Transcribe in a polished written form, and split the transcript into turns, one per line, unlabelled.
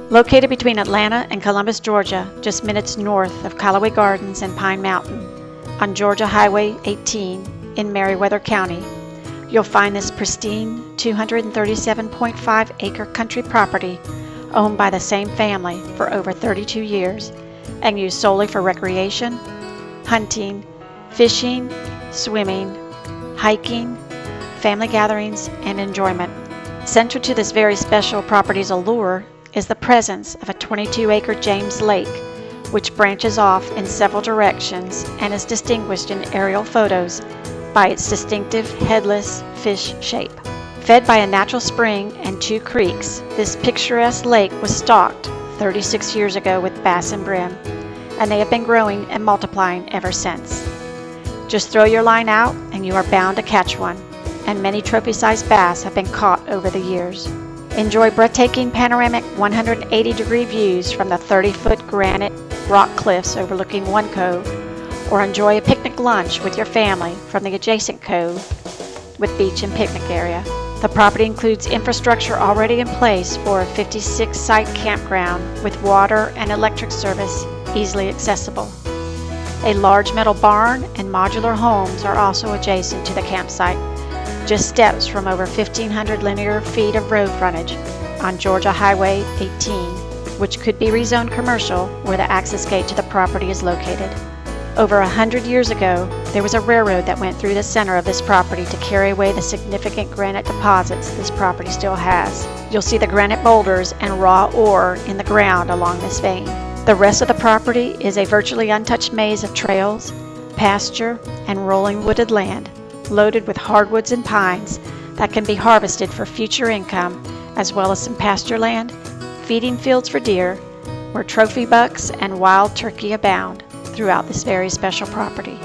Located between Atlanta and Columbus, Georgia, just minutes north of Callaway Gardens and Pine Mountain, on Georgia Highway 18 in Meriwether County, you'll find this pristine 237.5 acre country property owned by the same family for over 32 years and used solely for recreation, hunting, fishing, swimming, hiking, family gatherings, and enjoyment. Central to this very special property's allure is the presence of a 22-acre James Lake, which branches off in several directions and is distinguished in aerial photos by its distinctive headless fish shape. Fed by a natural spring and 2 creeks, this picturesque lake was stocked 36 years ago with bass and brim, and they have been growing and multiplying ever since. Just throw your line out and you are bound to catch one, and many trophy-sized bass have been caught over the years. Enjoy breathtaking panoramic 180-degree views from the 30-foot granite rock cliffs overlooking one cove, or enjoy a picnic lunch with your family from the adjacent cove with beach and picnic area. The property includes infrastructure already in place for a 56-site campground with water and electric service easily accessible. A large metal barn and modular homes are also adjacent to the campsite, just steps from over 1,500 linear feet of road frontage on Georgia Highway 18, which could be rezoned commercial where the access gate to the property is located. Over 100 years ago, there was a railroad that went through the center of this property to carry away the significant granite deposits this property still has. You'll see the granite boulders and raw ore in the ground along this vein. The rest of the property is a virtually untouched maze of trails, pasture, and rolling wooded land, loaded with hardwoods and pines that can be harvested for future income, as well as some pasture land, feeding fields for deer, where trophy bucks and wild turkey abound throughout this very special property.